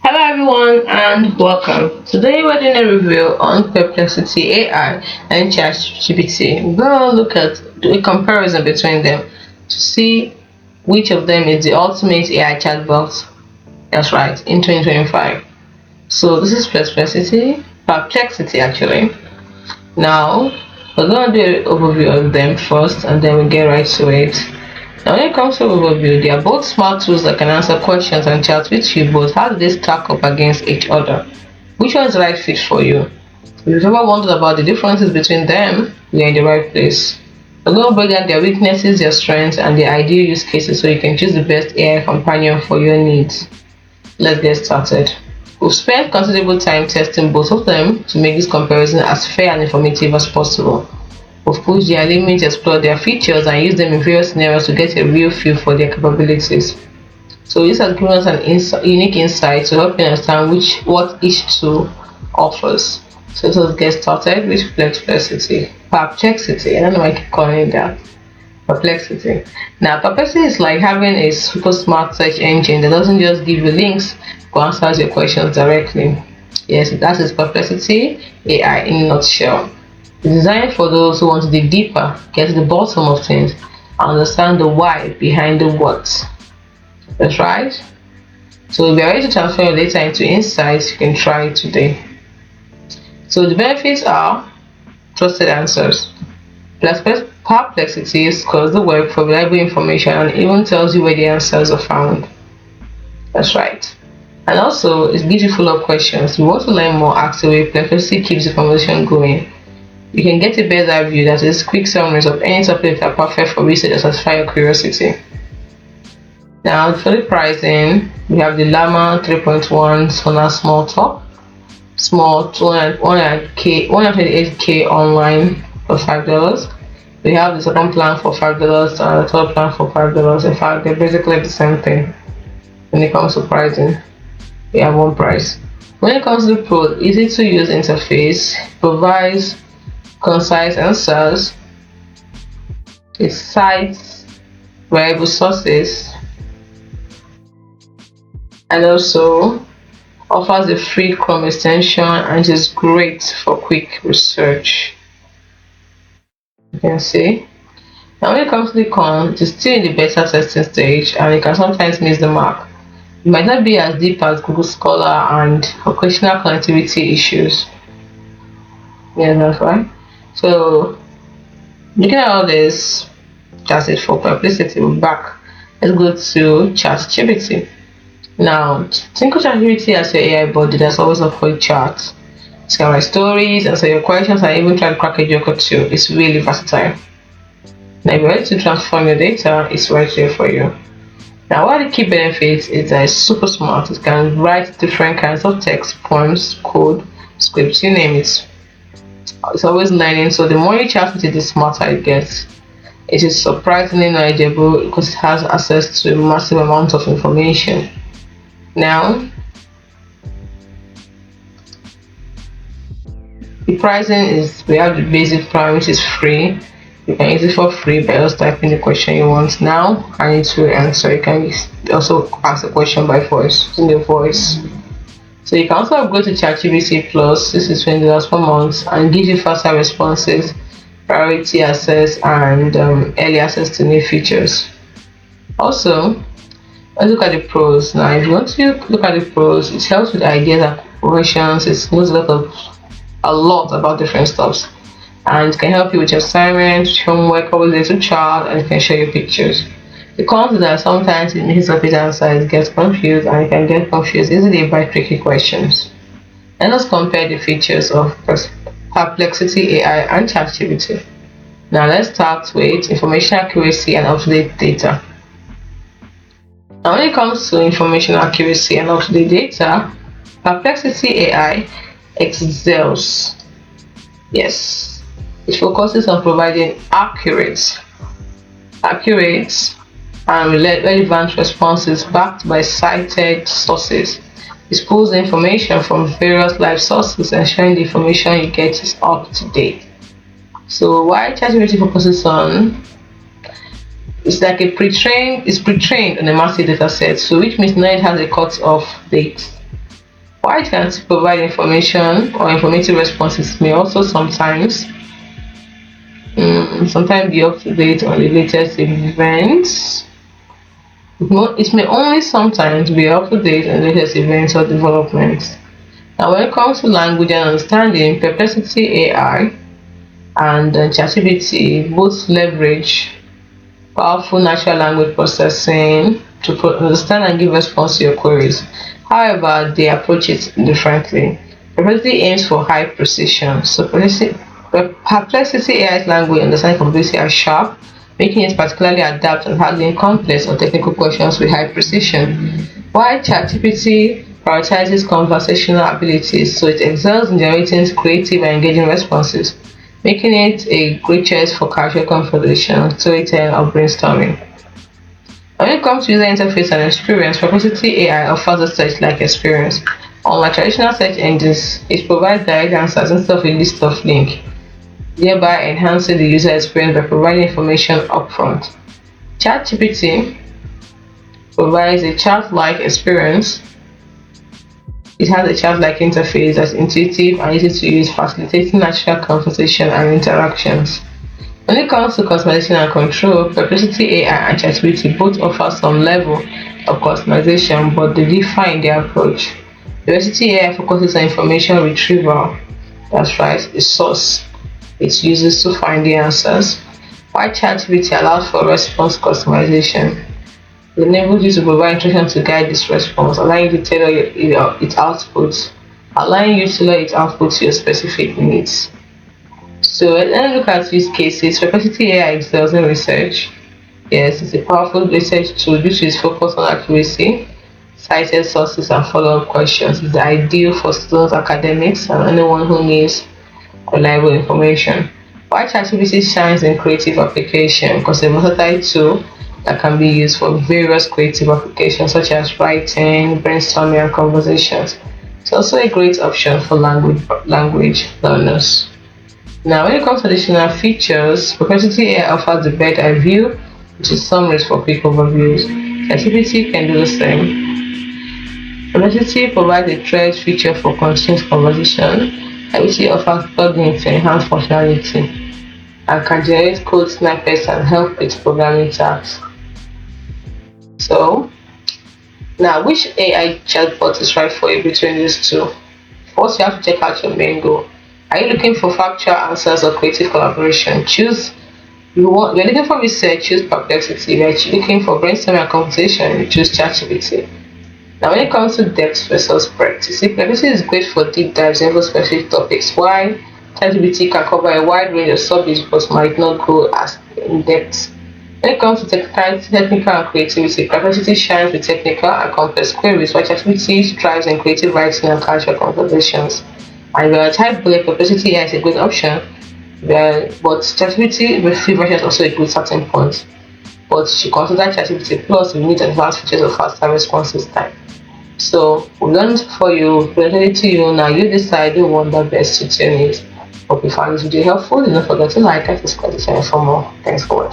Hello everyone and welcome. Today we're doing a review on Perplexity AI and ChatGPT. We're going to look at a comparison between them to see which of them is the ultimate AI chatbot. That's right, in 2025. So this is Perplexity actually. Now we're going to do an overview of them first and then we get right to it. Now when it comes to overview, they are both smart tools that can answer questions and chat with you, but how do they stack up against each other? Which one is the right fit for you? If you've ever wondered about the differences between them, you're in the right place. We're going to break down their weaknesses, their strengths, and their ideal use cases so you can choose the best AI companion for your needs. Let's get started. We've spent considerable time testing both of them to make this comparison as fair and informative as possible. We've pushed their limits, explored their features, and used them in various scenarios to get a real feel for their capabilities. So this has given us an unique insight to help you understand what each tool offers. So let's get started with Perplexity. I don't know why I keep calling it that. Perplexity. Now, Perplexity is like having a super smart search engine that doesn't just give you links, but answers your questions directly. Yes, that is Perplexity AI in a nutshell. It's designed for those who want to dig deeper, get to the bottom of things, and understand the why behind the what. That's right. So if you're ready to transfer your data into insights, you can try it today. So the benefits are trusted answers. Perplexity scores the web for reliable information and even tells you where the answers are found. That's right. And also, it gives you follow-up questions. If you want to learn more, ask away. Perplexity keeps the conversation going. You can get a better view, that is, quick summaries of any topic that are perfect for research or satisfy your curiosity. Now, for the pricing, we have the Llama 3.1 Sonar Small Top, small 128K online for $5. We have the second plan for $5 and the third plan for $5. In fact, they're basically the same thing when it comes to pricing. We have one price. When it comes to the Pro, easy to use interface, provides concise answers, it cites reliable sources, and also offers a free Chrome extension and is great for quick research. You can see. Now when it comes to the con, it is still in the beta testing stage and it can sometimes miss the mark. It might not be as deep as Google Scholar and occasional connectivity issues. Yeah, that's right. So looking at all this, that's it for Perplexity. We're back. Let's go to ChatGPT. Now, think of ChatGPT as your AI body that's always up for chat. It can write stories, answer your questions, and even try to crack a joke or two. It's really versatile. Now, if you're ready to transform your data, it's right here for you. Now, one of the key benefits is that it's super smart. It can write different kinds of text, poems, code, scripts, you name it. It's always learning, so the more you chat with it, the smarter it gets. It is surprisingly knowledgeable because it has access to a massive amount of information. Now, the pricing is, we have the basic plan, which is free. You can use it for free by just typing the question you want now and it will answer. You can also ask a question by voice, using the voice. So you can also upgrade to ChatGPT Plus. This is $20 per month and gives you faster responses, priority access, and early access to new features. Also, let's look at the pros. Now, if you want to look at the pros, it helps with ideas and questions. It knows a lot about different stuff, and it can help you with your assignments, homework, always there to child, and it can show you pictures. The cons is that sometimes it makes up its answer, it gets confused, and it can get confused easily by tricky questions. Let us compare the features of Perplexity AI and ChatGPT. Now let's start with information accuracy and up-to-date data. Now when it comes to information accuracy and up-to-date data, Perplexity AI excels. Yes, it focuses on providing accurate and relevant responses backed by cited sources. It pulls information from various live sources, ensuring the information you get is up to date. So why ChatGPT focuses on, it's like it's pre-trained on a massive data set, so which means now it has a cut off date. While it can still provide information or informative responses, may also sometimes be up to date on the latest events. It may only sometimes be up to date on the latest events or developments. Now, when it comes to language and understanding, Perplexity AI and ChatGPT both leverage powerful natural language processing to understand and give response to your queries. However, they approach it differently. Perplexity aims for high precision. So Perplexity AI's language understanding complexity are sharp, making it particularly adept at handling complex or technical questions with high precision. While ChatGPT prioritizes conversational abilities, so it excels in generating creative and engaging responses, making it a great choice for casual conversation, storytelling, or brainstorming. When it comes to user interface and experience, Perplexity AI offers a search-like experience. Unlike traditional search engines, it provides direct answers instead of a list of links, thereby enhancing the user experience by providing information upfront. ChatGPT provides a chat-like experience. It has a chat-like interface that's intuitive and easy to use, facilitating natural conversation and interactions. When it comes to customization and control, Perplexity AI and ChatGPT both offer some level of customization, but they differ in their approach. Perplexity AI focuses on information retrieval, that's right, the source it uses to find the answers, while ChatGPT allows for response customization. It enables you to provide instructions to guide this response, allowing you to tailor its output, to your specific needs. So let's look at use cases. Perplexity AI excels in research. Yes, it's a powerful research tool due to its focus on accuracy, cited sources, and follow-up questions. It's ideal for students, academics, and anyone who needs reliable information. While ChatGPT shines in creative application because it's a versatile tool that can be used for various creative applications such as writing, brainstorming, and conversations. It's also a great option for language learners. Now, when it comes to additional features, Perplexity AI offers the bird eye view, which is summaries for quick overviews. ChatGPT can do the same. Perplexity provides a thread feature for continuous conversation, which offers plugins to enhance functionality and can generate code snippets and help with programming tasks. So, now which AI chatbot is right for you between these two? First, you have to check out your main goal. Are you looking for factual answers or creative collaboration? You're looking for research, choose Perplexity. You're looking for brainstorming and conversation, you choose ChatGPT. Now, when it comes to depth versus breadth, you see, Perplexity is great for deep dives into specific topics, while ChatGPT can cover a wide range of subjects but might not go as in depth. When it comes to technical and creativity, Perplexity shines with technical and complex queries, while ChatGPT thrives in creative writing and casual conversations. And if you're a type bullet, Perplexity AI is a good option, but ChatGPT with free version is also a good starting point. But you should consider ChatGPT Plus if you need advanced features or faster responses time. So we've done it for you, presented it to you. Now you decide the one that best suits your needs. Hope you found this video helpful. Do not forget to like and subscribe to the channel for more. Thanks for watching.